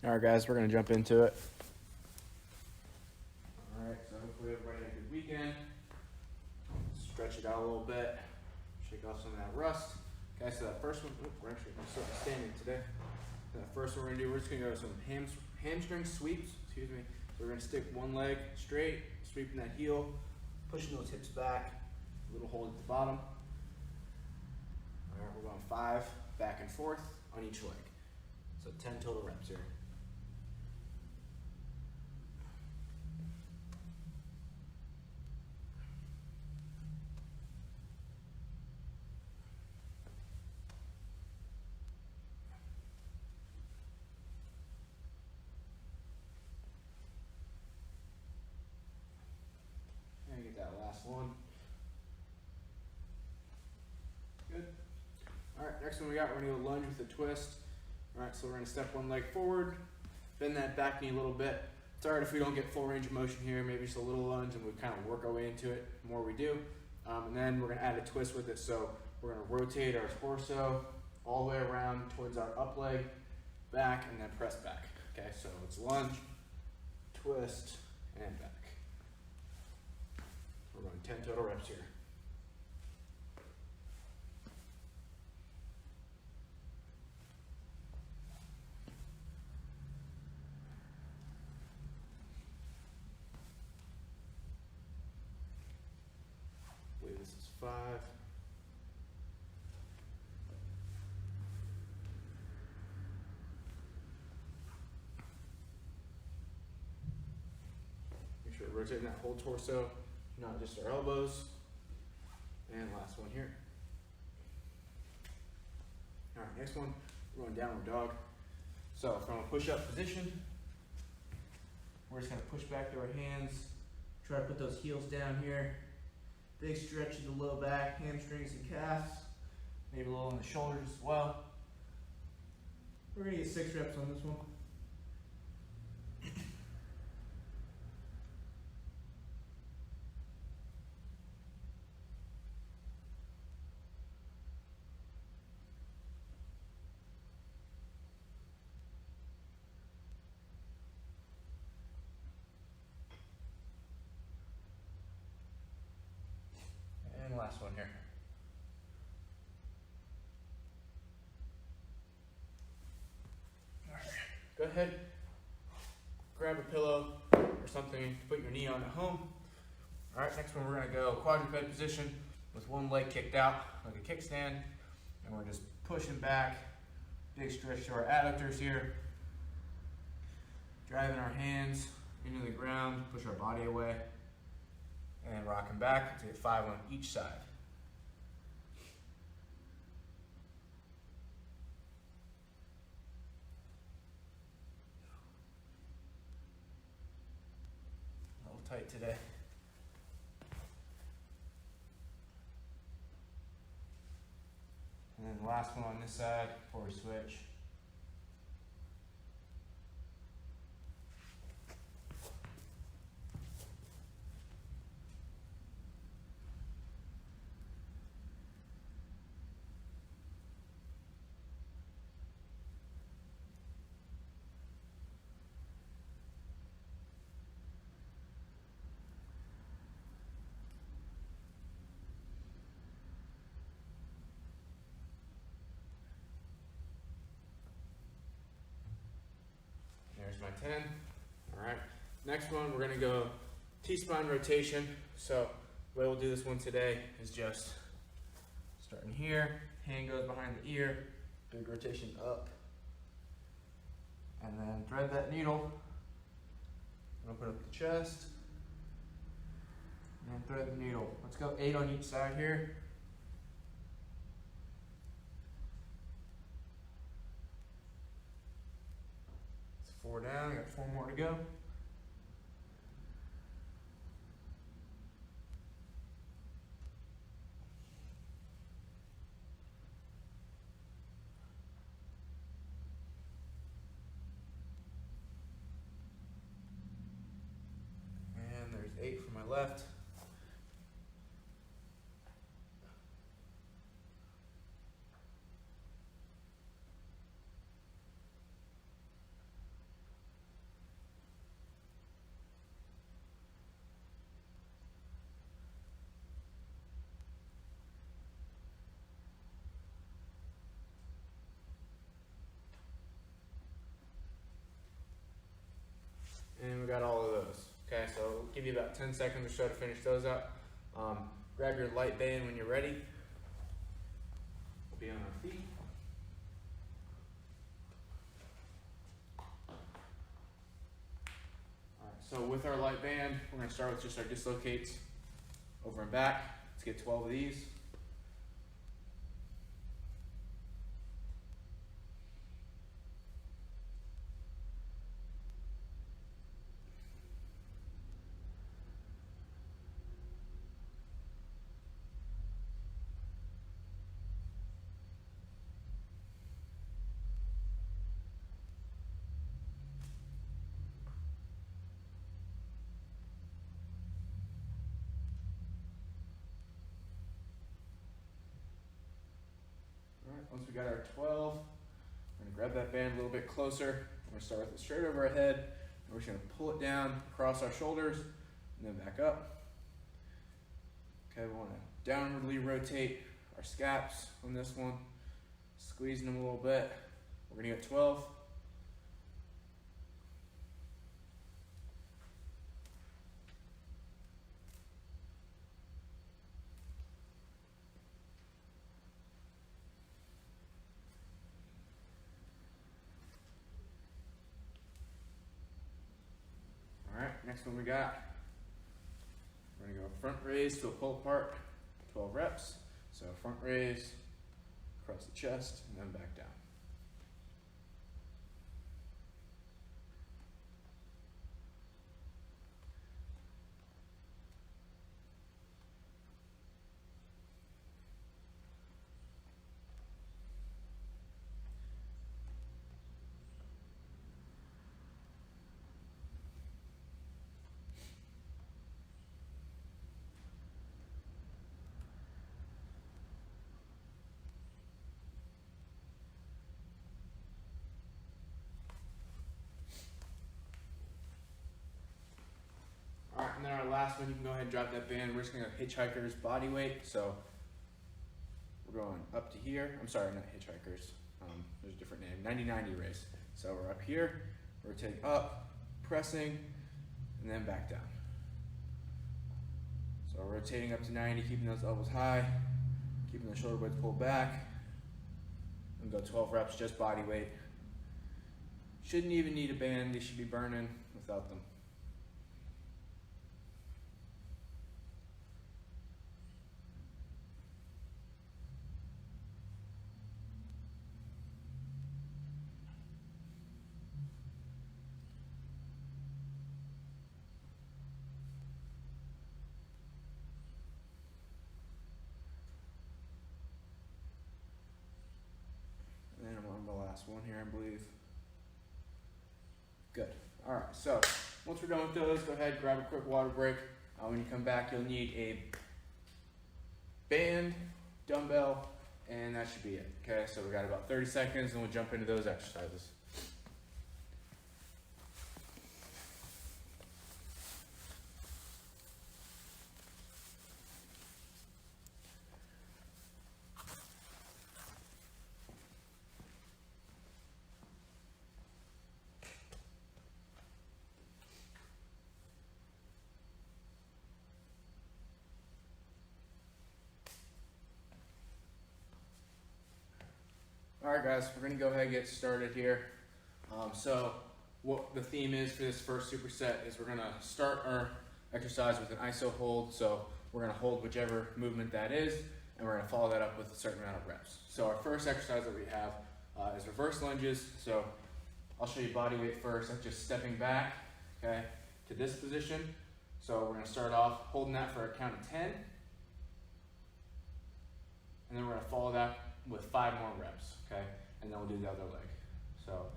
All right, guys, we're going to jump into it. All right, so hopefully everybody had a good weekend. Stretch it out a little bit. Shake off some of that rust. Okay, so that first one, we're actually standing today. So that first one we're going to do, we're just going to go to some hamstring sweeps. Excuse me. So we're going to stick one leg straight, sweeping that heel, pushing those hips back, a little hold at the bottom. All right, we're going 5 back and forth on each leg. So 10 total reps here. And get that last one. Good. All right, next one we got, we're gonna go lunge with a twist. All right, so we're gonna step one leg forward, bend that back knee a little bit. It's all right if we don't get full range of motion here, maybe just a little lunge, and we kind of work our way into it the more we do. And then we're gonna add a twist with it. So we're gonna rotate our torso all the way around towards our up leg, back, and then press back. Okay, so it's lunge, twist, and back. We're going 10 total reps here. I believe this is 5. Make sure we're rotating that whole torso, not just our elbows. And last one here. All right, next one, we're going downward dog. So from a push-up position, we're just gonna push back to our hands, try to put those heels down here. Big stretch in the low back, hamstrings and calves, maybe a little in the shoulders as well. We're gonna get 6 reps on this one. And last one here. All right. Go ahead, grab a pillow or something to put your knee on at home. All right, next one we're gonna go quadruped position with one leg kicked out like a kickstand, and we're just pushing back, big stretch to our adductors here, driving our hands into the ground, push our body away, and rocking back to get 5 on each side. A little tight today. And then the last one on this side before we switch. There's my 10. All right. Next one, we're gonna go T-spine rotation. So the way we'll do this one today is just starting here, hand goes behind the ear, big rotation up, and then thread that needle, open up the chest, and then thread the needle. Let's go 8 on each side here. It's 4 down, got 4 more to go. And there's 8 for my left. Give you about 10 seconds or so to finish those up. Grab your light band when you're ready. We'll be on our feet. Alright, so with our light band, we're going to start with just our dislocates over and back. Let's get 12 of these. Once we got our 12, we're gonna grab that band a little bit closer. We're gonna start with it straight over our head, and we're just gonna pull it down across our shoulders, and then back up. Okay, we wanna downwardly rotate our scaps on this one, squeezing them a little bit. We're gonna get 12. Next one we got, we're gonna go front raise to a pull apart, 12 reps. So front raise, across the chest, and then back down. And then our last one, you can go ahead and drop that band. We're just gonna go hitchhiker's body weight. So we're going up to here. I'm sorry, not hitchhikers. There's a different name, 90-90 race. So we're up here, rotate up, pressing, and then back down. So we're rotating up to 90, keeping those elbows high, keeping the shoulder blades pulled back, and go 12 reps, just body weight. Shouldn't even need a band. They should be burning without them. And I'm on the last one here, I believe. Good. All right, so once we're done with those, go ahead, grab a quick water break. When you come back, you'll need a band, dumbbell, and that should be it. Okay, so we got about 30 seconds, and we'll jump into those exercises. All right, guys, we're gonna go ahead and get started here. So what the theme is for this first superset is we're gonna start our exercise with an iso hold. So we're gonna hold whichever movement that is, and we're gonna follow that up with a certain amount of reps. So our first exercise that we have is reverse lunges. So I'll show you body weight first. I'm just stepping back, okay, to this position. So we're gonna start off holding that for a count of 10. And then we're gonna follow that with 5 more reps, okay? And then we'll do the other leg. So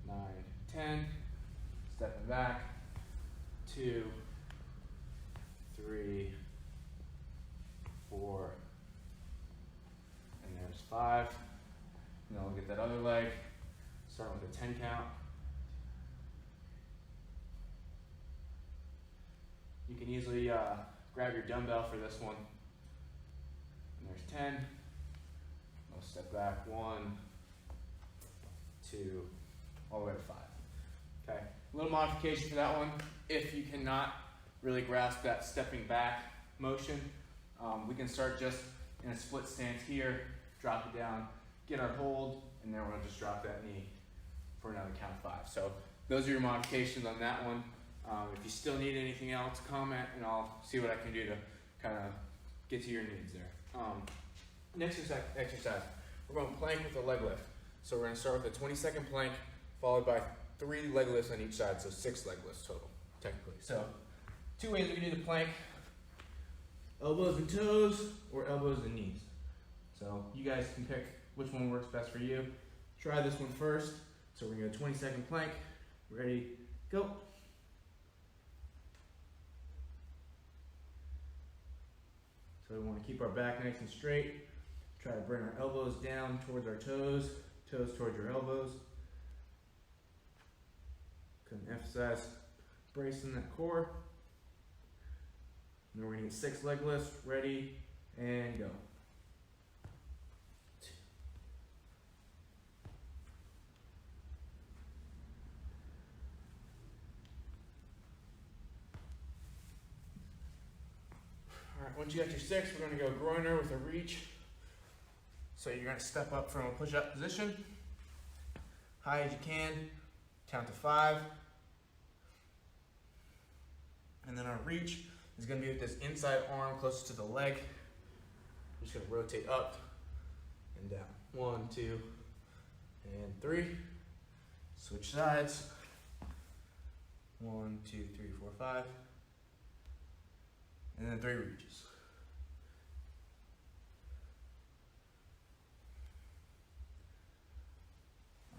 9, 10, stepping back, 2, 3, 4, and there's 5. And then we'll get that other leg, starting with a 10 count. You can easily grab your dumbbell for this one. And there's 10. I'll step back, 1, 2, all the way to 5. Okay, a little modification for that one. If you cannot really grasp that stepping back motion. We can start just in a split stance here, drop it down, get our hold, and then we're gonna just drop that knee for another count of 5. So those are your modifications on that one. If you still need anything else, comment and I'll see what I can do to kind of get to your needs there. Next exercise, we're going to plank with a leg lift. So we're going to start with a 20-second plank followed by 3 leg lifts on each side, so 6 leg lifts total, technically. So 2 ways we can do the plank: elbows and toes or elbows and knees. So you guys can pick which one works best for you. Try this one first. So we're going to go 20-second plank. Ready, go. So we want to keep our back nice and straight. Try to bring our elbows down towards our toes, toes towards your elbows. Couldn't emphasize bracing that core. And then we're going to get 6 leg lifts. Ready, and go. Once you got your 6, we're going to go groiner with a reach. So you're going to step up from a push-up position, high as you can, count to 5. And then our reach is going to be with this inside arm closest to the leg. We're just going to rotate up and down. 1, 2, and 3. Switch sides. 1, 2, 3, 4, 5. And then 3 reaches.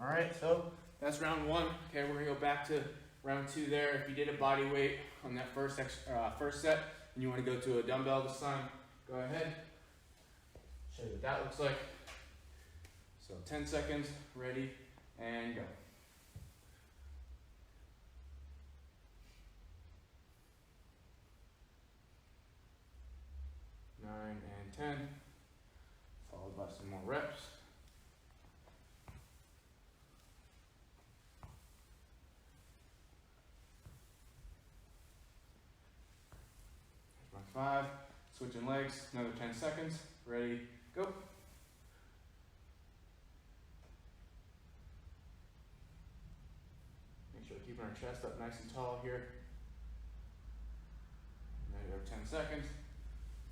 All right, so that's round 1. Okay, we're gonna go back to round 2 there. If you did a body weight on that first set and you wanna go to a dumbbell this time, go ahead. Show you what that looks like. So 10 seconds, ready, and go. 9 and 10, followed by some more reps. There's my 5, switching legs, another 10 seconds, ready, go. Make sure we're keeping our chest up nice and tall here. Another 10 seconds.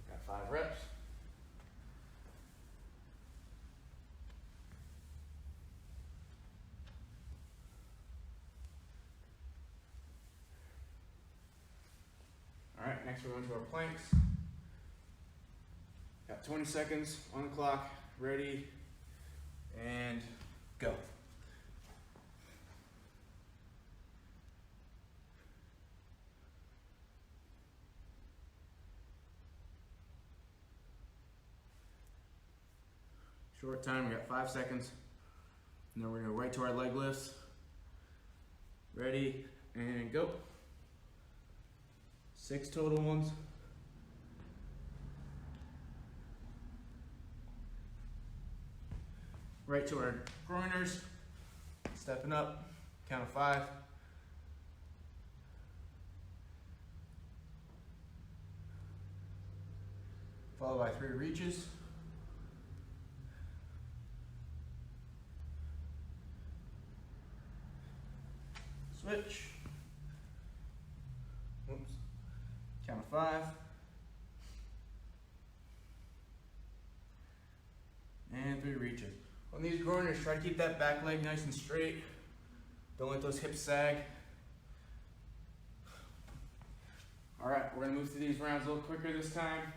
Got 5 reps. All right, next we're going to our planks. Got 20 seconds on the clock, ready, and go. Short time, we got 5 seconds. And then we're gonna go right to our leg lifts. Ready, and go. 6 total ones. Right to our groiners. Stepping up, count of 5. Followed by 3 reaches. Switch. Oops. Count of 5. And 3 reaches. On these groiners, try to keep that back leg nice and straight. Don't let those hips sag. All right, we're gonna move through these rounds a little quicker this time.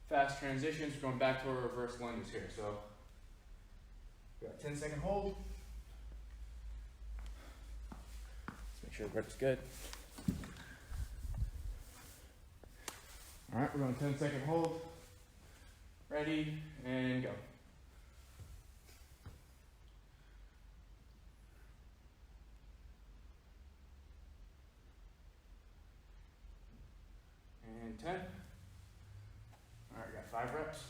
Fast transitions, we're going back to our reverse lunges here. So, we got 10-second hold. Make sure it works good. All right, we're going 10-second hold. Ready, and go. And 10. All right, got 5 reps.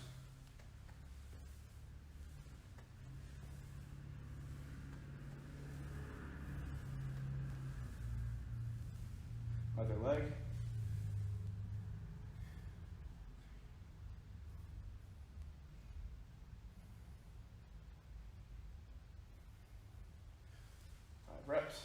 Other leg. reps.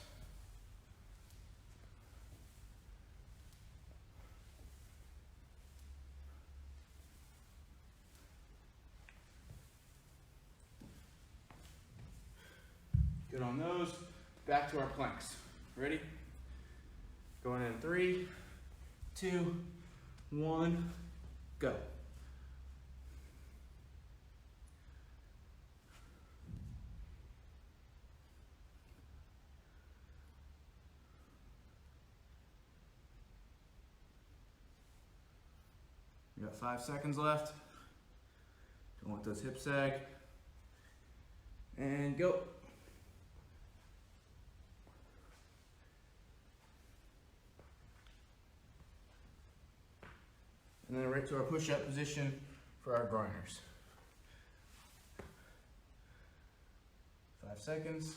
Good on those. Back to our planks. Ready? Going in 3, 2, 1, go. You got 5 seconds left. Don't want those hips sag. And go. And then right to our push-up position for our groiners. 5 seconds.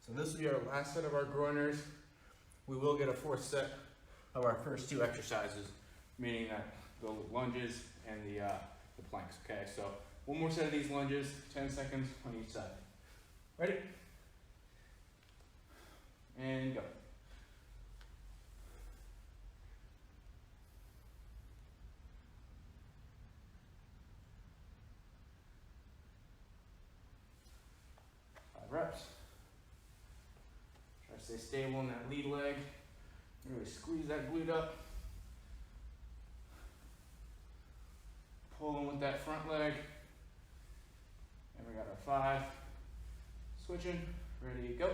So this will be our last set of our groiners. We will get a 4th set of our first 2 exercises, meaning that the lunges and the planks, okay? So 1 more set of these lunges, 10 seconds on each side. Ready? And go. Reps. Try to stay stable in that lead leg. Really squeeze that glute up. Pulling with that front leg. And we got our 5. Switching. Ready, go.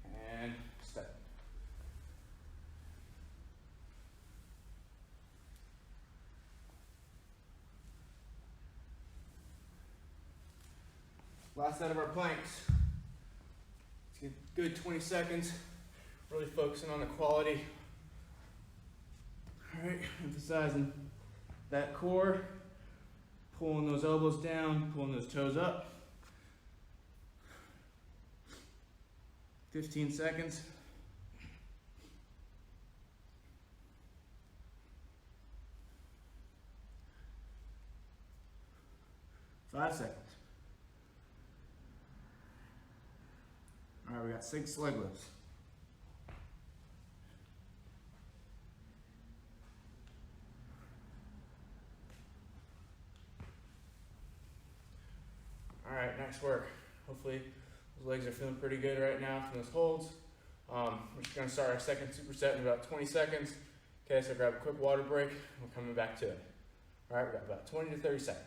And step. Last set of our planks. Let's get a good 20 seconds. Really focusing on the quality. All right, emphasizing that core. Pulling those elbows down, pulling those toes up. 15 seconds. Five seconds. All right, we got 6 leg lifts. All right, next work. Hopefully those legs are feeling pretty good right now from those holds. We're just gonna start our second superset in about 20 seconds. Okay, so grab a quick water break. We're coming back to it. All right, we got about 20 to 30 seconds.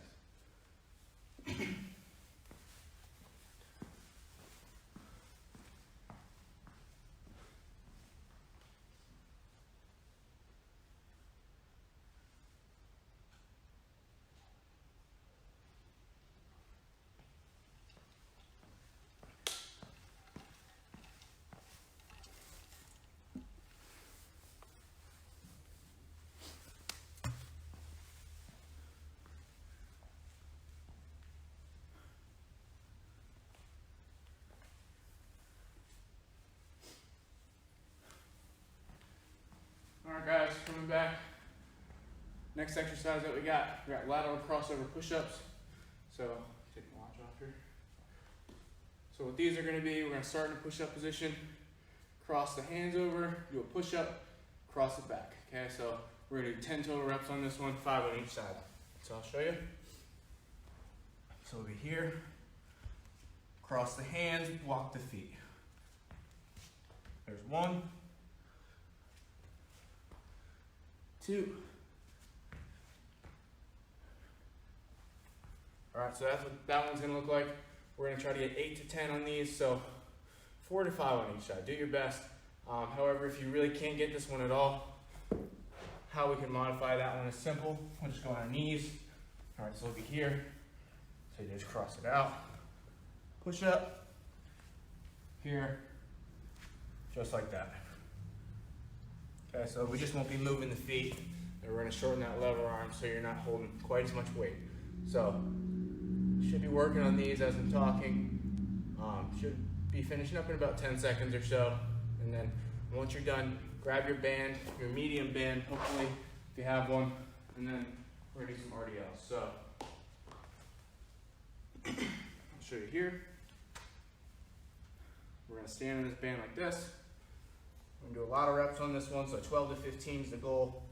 Alright guys, coming back. Next exercise that we got lateral crossover push-ups. So, take my watch off here. So what these are going to be, we're going to start in a push-up position, cross the hands over, do a push-up, cross it back. Okay, so we're going to do 10 total reps on this one, 5 on each side. So I'll show you. So we'll be here, cross the hands, walk the feet. There's 1, 2. All right, so that's what that one's gonna look like. We're gonna try to get 8 to 10 on these, so 4 to 5 on each side. Do your best. However, if you really can't get this one at all, how we can modify that one is simple. We'll just go on our knees. All right, so we'll be here. So you just cross it out. Push up. Here. Just like that. Okay, so we just won't be moving the feet, and we're gonna shorten that lever arm so you're not holding quite as much weight. So, should be working on these as I'm talking. Should be finishing up in about 10 seconds or so. And then once you're done, grab your band, your medium band, hopefully, if you have one, and then we're gonna do some RDLs. So, I'll show you here. We're gonna stand in this band like this. We're gonna do a lot of reps on this one, so 12 to 15 is the goal.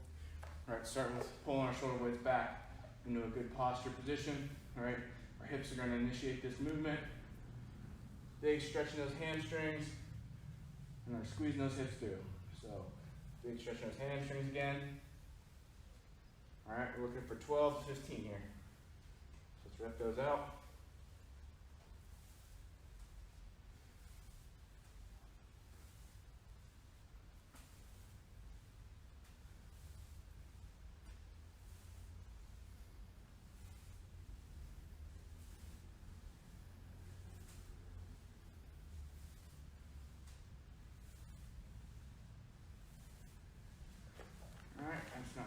All right, starting with pulling our shoulder blades back into a good posture position. All right, our hips are gonna initiate this movement. Big stretching those hamstrings, and we're squeezing those hips through. So, big stretching those hamstrings again. All right, we're looking for 12 to 15 here. So let's rep those out.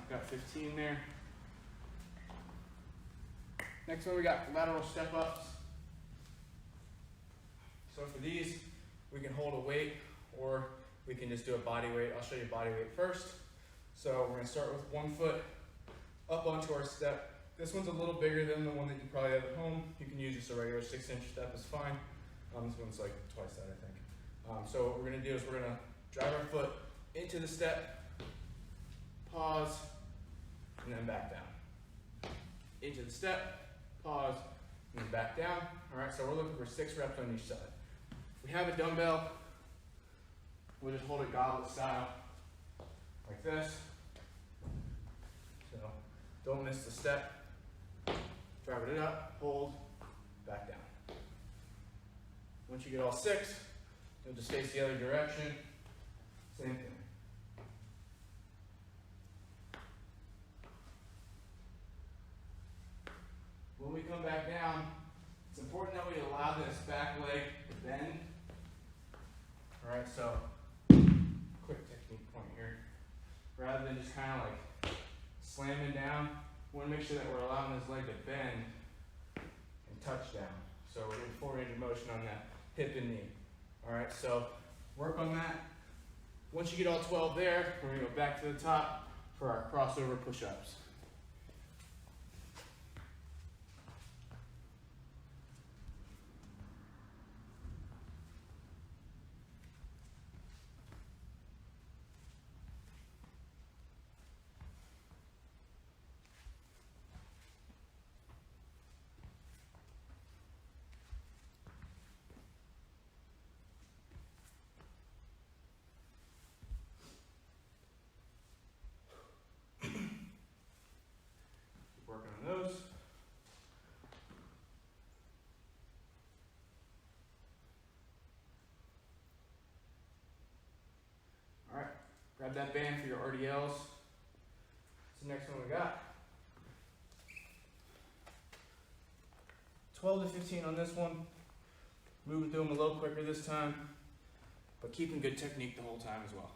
Got 15 there. Next one we got lateral step-ups. So for these, we can hold a weight or we can just do a body weight. I'll show you body weight first. So we're gonna start with one foot up onto our step. This one's a little bigger than the one that you probably have at home. You can use just a regular 6-inch step is fine. This one's like twice that, I think. So what we're gonna do is we're gonna drive our foot into the step, pause, and then back down. Into the step, pause, and then back down. All right, so we're looking for 6 reps on each side. If we have a dumbbell, we'll just hold it goblet style, like this. So don't miss the step. Drive it up, hold, back down. Once you get all 6, you'll just face the other direction. Same thing. When we come back down, it's important that we allow this back leg to bend. All right, so quick technique point here. Rather than just kind of like slamming down, we want to make sure that we're allowing this leg to bend and touch down. So we're getting full range of motion on that hip and knee. All right, so work on that. Once you get all 12 there, we're going to go back to the top for our crossover push-ups. Working on those. All right, grab that band for your RDLs. That's the next one we got. 12 to 15 on this one. Moving through them a little quicker this time, but keeping good technique the whole time as well.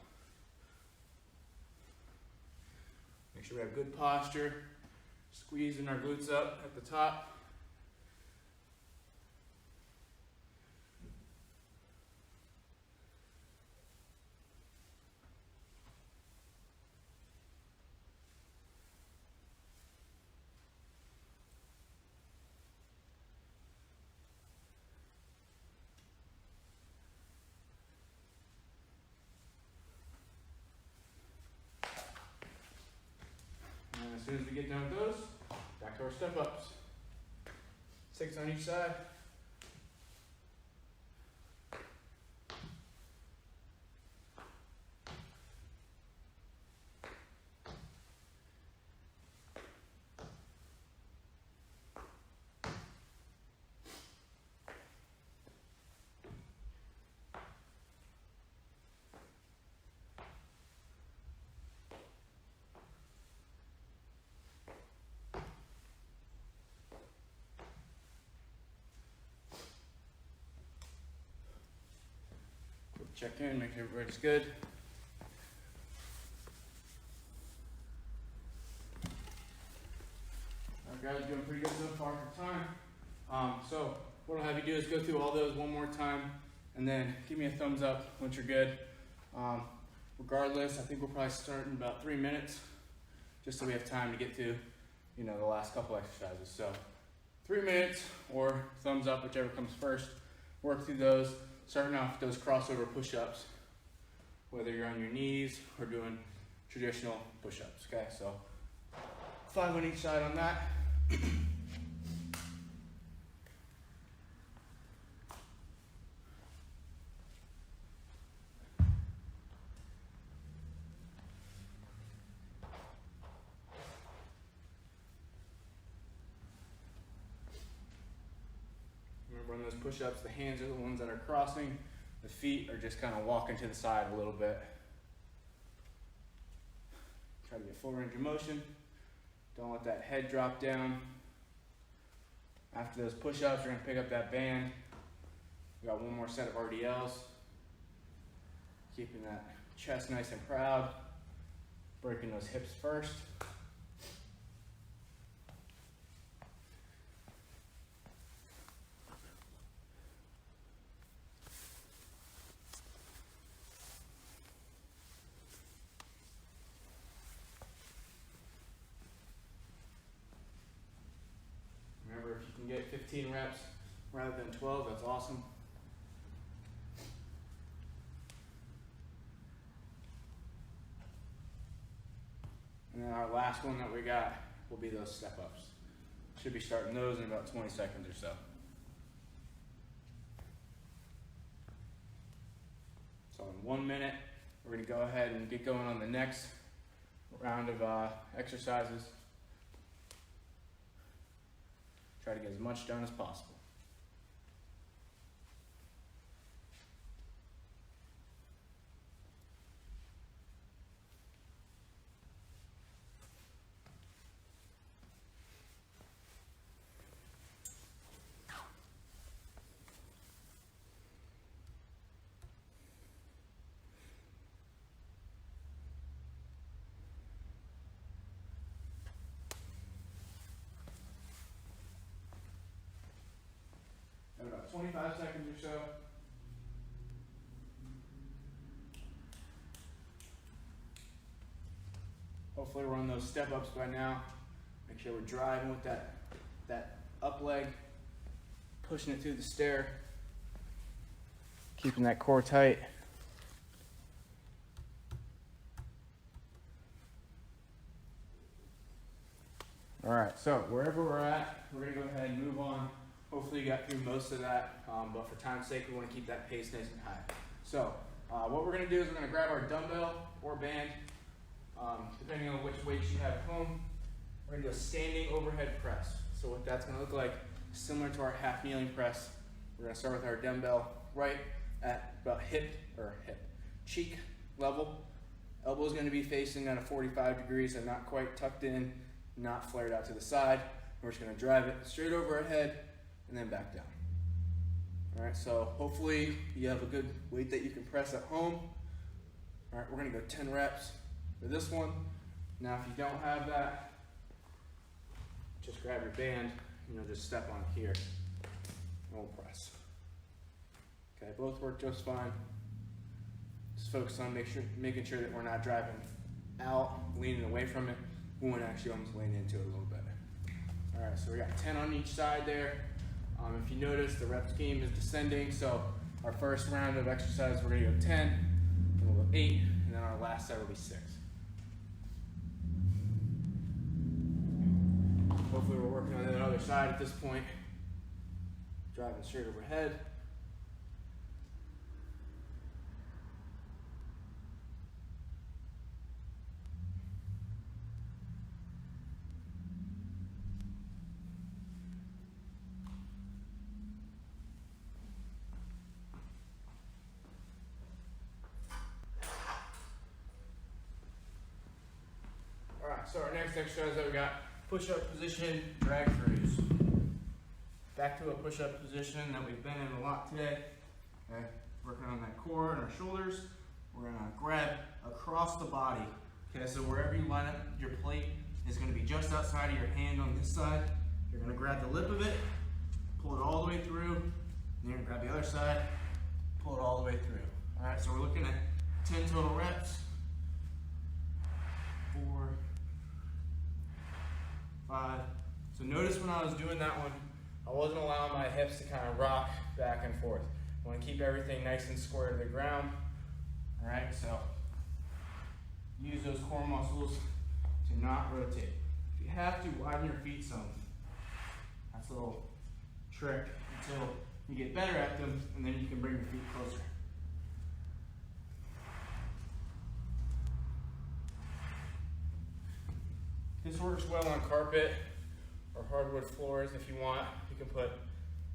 Make sure we have good posture. Squeezing our glutes up at the top. And as soon as we get done with those, back to our step-ups. 6 on each side. Check in, make sure everybody's good. guys are doing pretty good so far for time. So what I'll have you do is go through all those one more time and then give me a thumbs up once you're good. Regardless, I think we'll probably start in about 3 minutes, just so we have time to get through, you know, the last couple exercises. So 3 minutes or thumbs up, whichever comes first. Work through those, starting off with those crossover push-ups, whether you're on your knees or doing traditional push-ups, okay? So 5 on each side on that. Remember on those push-ups, the hands are the ones that are crossing, the feet are just kind of walking to the side a little bit. Try to get full range of motion. Don't let that head drop down. After those push-ups, we're gonna pick up that band. We got one more set of RDLs. Keeping that chest nice and proud. Breaking those hips first. Remember, if you can get 15 reps rather than 12, that's awesome. And then our last one that we got will be those step-ups. Should be starting those in about 20 seconds or so. So in 1 minute, we're gonna go ahead and get going on the next round of exercises. Try to get as much done as possible. About 25 seconds or so. Hopefully we're on those step-ups by now. Make sure we're driving with that up leg, pushing it through the stair, keeping that core tight. All right, so wherever we're at, we're gonna go ahead and move on. Hopefully you got through most of that, but for time's sake, we want to keep that pace nice and high. So what we're going to do is we're going to grab our dumbbell or band, depending on which weights you have at home. We're going to do a standing overhead press. So what that's going to look like, similar to our half kneeling press, we're going to start with our dumbbell right at about cheek level. Elbow is going to be facing at a 45 degrees and not quite tucked in, not flared out to the side. We're just going to drive it straight over our head and then back down. All right, so hopefully you have a good weight that you can press at home. All right, we're gonna go 10 reps for this one. Now, if you don't have that, just grab your band, just step on it here, and we'll press. Okay, both work just fine. Just focus on making sure that we're not driving out, leaning away from it. We want to actually almost lean into it a little bit. All right, so we got 10 on each side there. If you notice, the rep scheme is descending, so our first round of exercise, we're gonna go 10, then we'll go 8, and then our last set will be 6. Hopefully we're working on the other side at this point. Driving straight overhead. So our next exercise that we got, push-up position, drag throughs. Back to a push-up position that we've been in a lot today. Okay, working on that core and our shoulders. We're gonna grab across the body. Okay, so wherever you line up your plate is going to be just outside of your hand on this side. You're going to grab the lip of it, pull it all the way through, and you're going to grab the other side, pull it all the way through. All right, so we're looking at 10 total reps. 4, 5. So notice when I was doing that one, I wasn't allowing my hips to kind of rock back and forth. I want to keep everything nice and square to the ground. All right, so use those core muscles to not rotate. If you have to, widen your feet some. That's a little trick until you get better at them, and then you can bring your feet closer. This works well on carpet or hardwood floors. If you want, you can put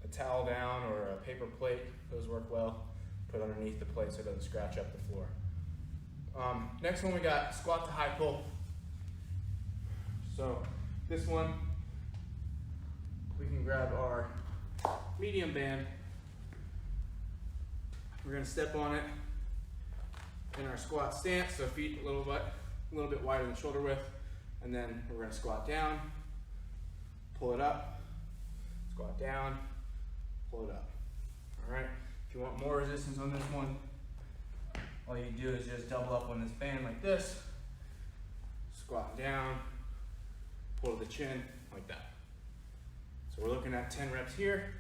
a towel down or a paper plate. Those work well. Put underneath the plate so it doesn't scratch up the floor. Next one we got squat to high pull. So this one, we can grab our medium band. We're going to step on it in our squat stance, so feet a little bit wider than shoulder width. And then we're going to squat down, pull it up, squat down, pull it up. All right. If you want more resistance on this one, all you do is just double up on this band like this, squat down, pull to the chin like that. So we're looking at 10 reps here.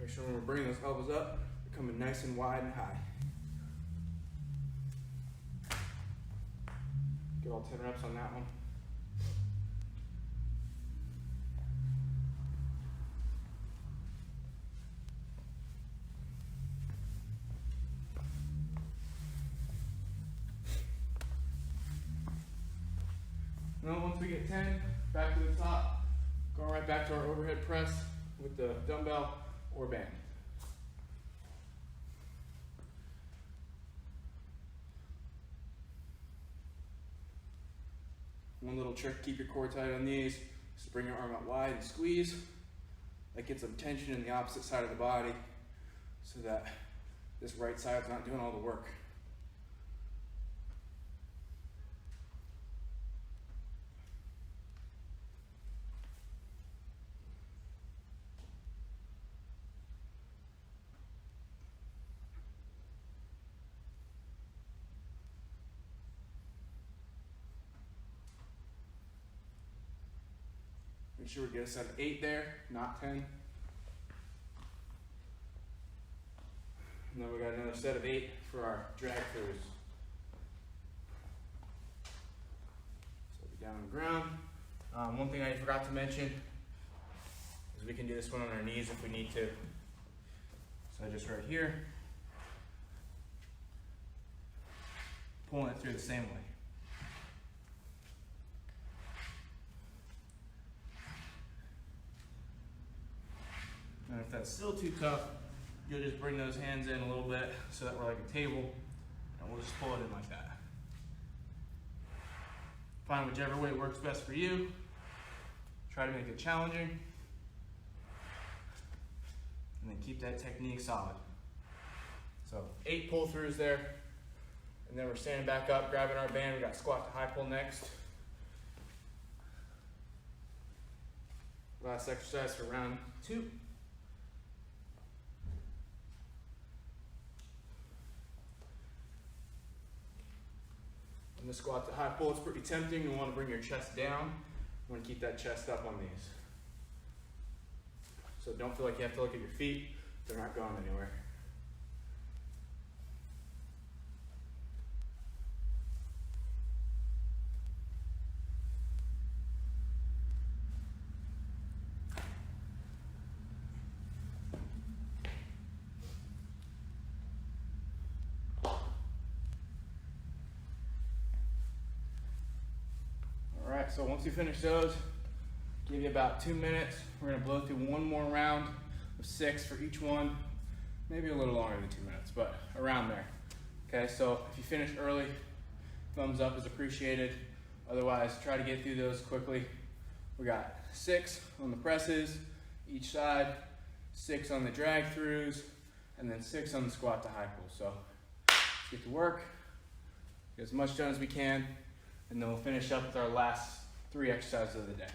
Make sure when we're bringing those elbows up, they're coming nice and wide and high. Get all 10 reps on that one. Now once we get 10, back to the top, go right back to our overhead press with the dumbbell or band. One little trick, keep your core tight on these, just bring your arm out wide and squeeze. That gets some tension in the opposite side of the body so that this right side's not doing all the work. Make sure we get a set of 8 there, not 10. And then we got another set of 8 for our drag throughs. So we're down on the ground. One thing I forgot to mention is we can do this one on our knees if we need to. So just right here, pulling it through the same way. And if that's still too tough, you'll just bring those hands in a little bit so that we're like a table, and we'll just pull it in like that. Find whichever way works best for you. Try to make it challenging. And then keep that technique solid. So 8 pull throughs there. And then we're standing back up, grabbing our band. We got squat to high pull next. Last exercise for round 2. In the squat to high pull, it's pretty tempting. You want to bring your chest down. You want to keep that chest up on these. So don't feel like you have to look at your feet. They're not going anywhere. So once you finish those, give you about 2 minutes. We're gonna blow through one more round of 6 for each one. Maybe a little longer than 2 minutes, but around there. Okay, so if you finish early, thumbs up is appreciated. Otherwise, try to get through those quickly. We got 6 on the presses, each side, 6 on the drag throughs, and then 6 on the squat to high pull. So let's get to work, get as much done as we can. and then we'll finish up with our last 3 exercises of the day.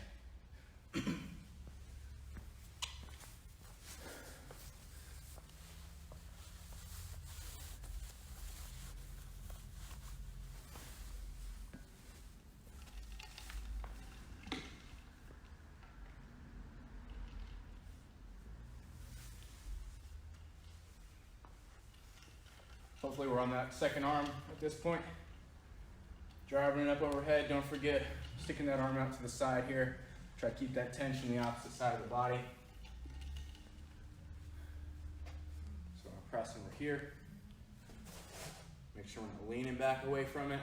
Hopefully we're on that second arm at this point. Driving it up overhead. Don't forget sticking that arm out to the side here. Try to keep that tension on the opposite side of the body. So I'm pressing over here. Make sure we're not leaning back away from it.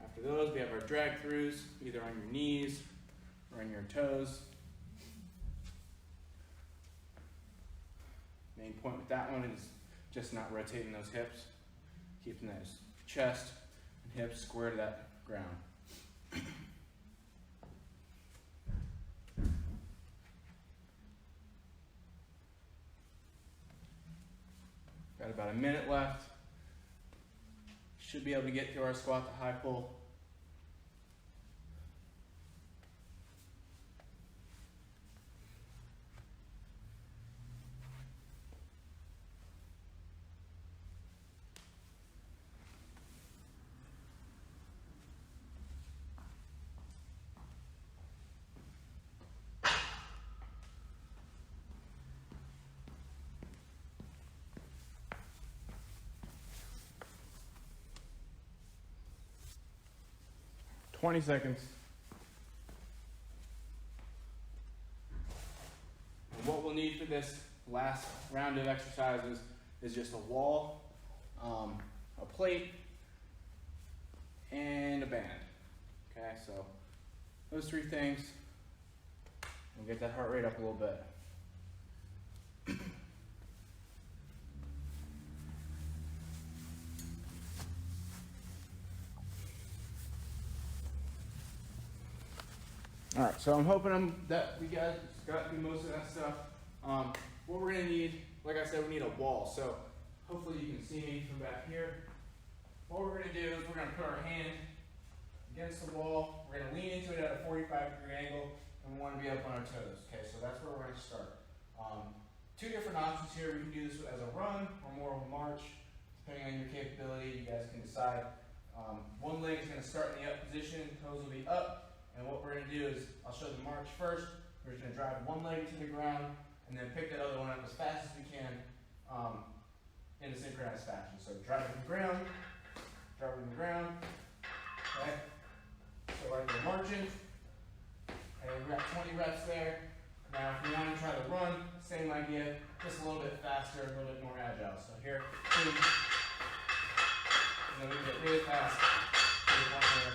After those, we have our drag throughs, either on your knees or on your toes. Main point with that one is just not rotating those hips, keeping those chest and hips square to that ground. Got about a minute left. Should be able to get through our squat to high pull. $20 seconds. And what we'll need for this last round of exercises is just a wall, a plate, and a band. Okay, so those 3 things. We'll get that heart rate up a little bit. All right, so I'm hoping that we guys got through most of that stuff. What we're gonna need, like I said, we need a wall. So hopefully you can see me from back here. What we're gonna do is we're gonna put our hand against the wall. We're gonna lean into it at a 45-degree angle, and we wanna be up on our toes. Okay, so that's where we're gonna start. 2 different options here. We can do this as a run or more of a march, depending on your capability. You guys can decide. One leg is gonna start in the up position, toes will be up. And what we're going to do is, I'll show the march first. We're just going to drive one leg to the ground and then pick that other one up as fast as we can in a synchronized fashion. So driving the ground, okay? So right there, marching. And we've got 20 reps there. Now if we want to try to run, same idea, just a little bit faster, a little bit more agile. So here, 2. And then we get really fast to the one there.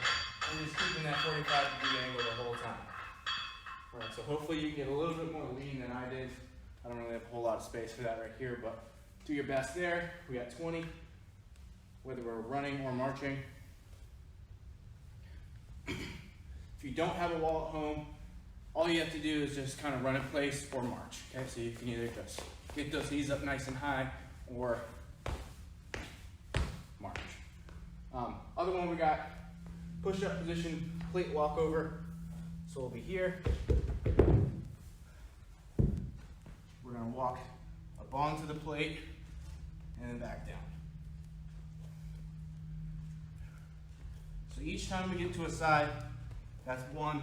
And just keeping that 45-degree angle the whole time. All right, so hopefully you get a little bit more lean than I did. I don't really have a whole lot of space for that right here, but do your best there. We got 20, whether we're running or marching. If you don't have a wall at home, all you have to do is just kind of run in place or march. Okay, so you can either just get those knees up nice and high or march. Other one we got push-up position, plate walkover. So we'll be here. We're gonna walk up onto the plate and then back down. So each time we get to a side, that's 1.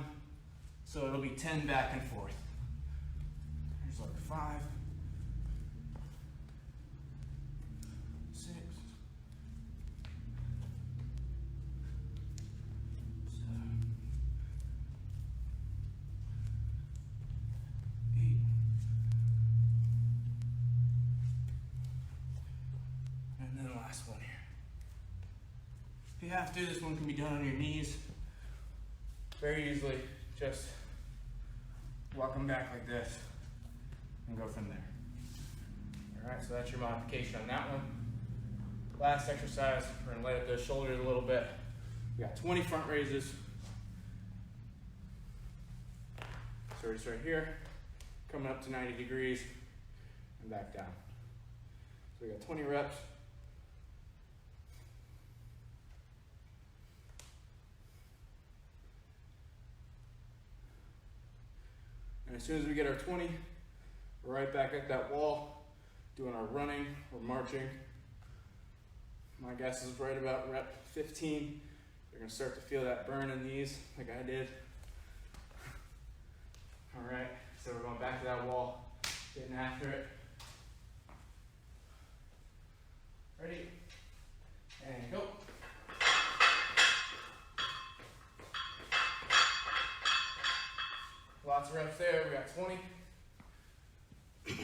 So it'll be 10 back and forth. Here's like 5, 6, 7, 8, and then the last one here. If you have to, this one can be done on your knees very easily. Just walk them back like this and go from there. All right, so that's your modification on that one. Last exercise, we're gonna light up those shoulders a little bit. We got 20 front raises. So we start here, coming up to 90 degrees and back down. So we got 20 reps. And as soon as we get our 20, we're right back at that wall, doing our running or marching. My guess is right about rep 15. You're gonna start to feel that burn in these, like I did. All right, so we're going back to that wall, getting after it. Ready? And go. Lots of reps there, we got 20. As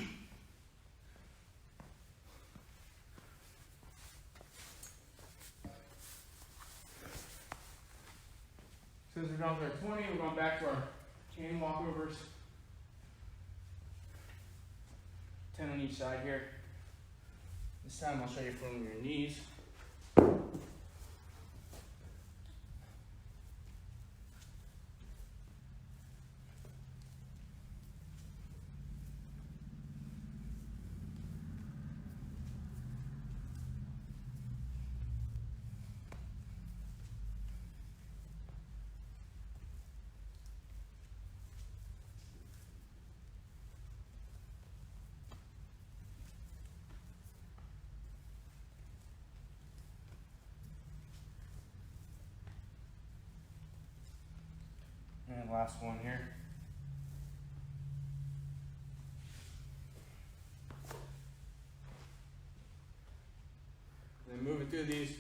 soon as we're done with our 20, we're going back to our chain walkovers. 10 on each side here. This time I'll show you from your knees. And last one here. Then moving through these,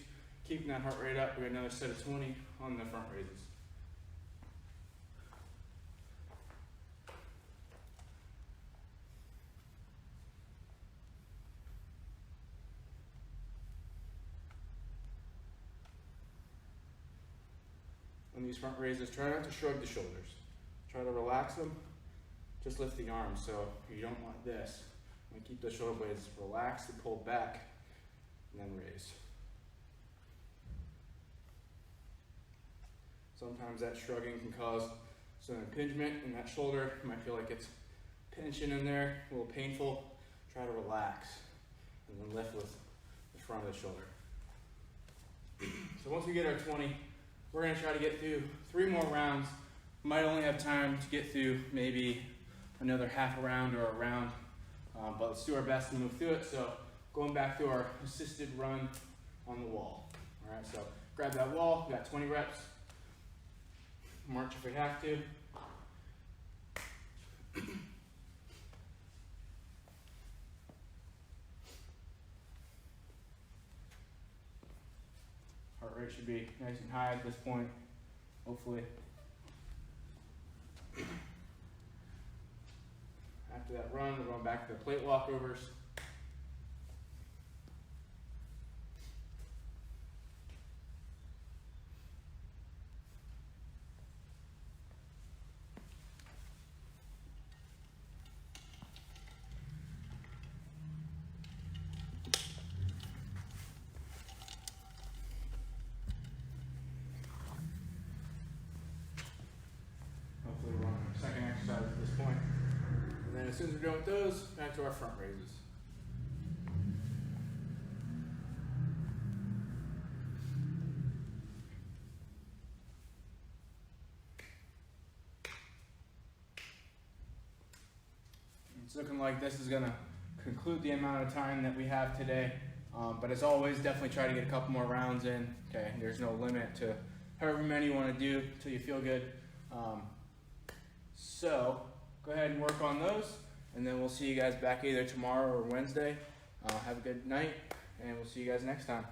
keeping that heart rate up. We got another set of 20 on the front raises. On these front raises, try not to shrug the shoulders. Try to relax them. Just lift the arms. So you don't want this. You want to keep the shoulder blades relaxed and pulled back, and then raise. Sometimes that shrugging can cause some impingement in that shoulder. You might feel like it's pinching in there, a little painful. Try to relax and then lift with the front of the shoulder. So once we get our 20, we're going to try to get through 3 more rounds. Might only have time to get through maybe another half a round or a round, but let's do our best to move through it. So going back to our assisted run on the wall. All right, so grab that wall, we got 20 reps. March if we have to. Heart rate should be nice and high at this point, hopefully. After that run, we're going back to the plate walkovers. Hopefully we're on our second exercise at this point. And then as soon as we're done with those, back to our front raises. It's looking like this is going to conclude the amount of time that we have today. But as always, definitely try to get a couple more rounds in. Okay, there's no limit to however many you want to do until you feel good. So go ahead and work on those, and then we'll see you guys back either tomorrow or Wednesday. Have a good night, and we'll see you guys next time.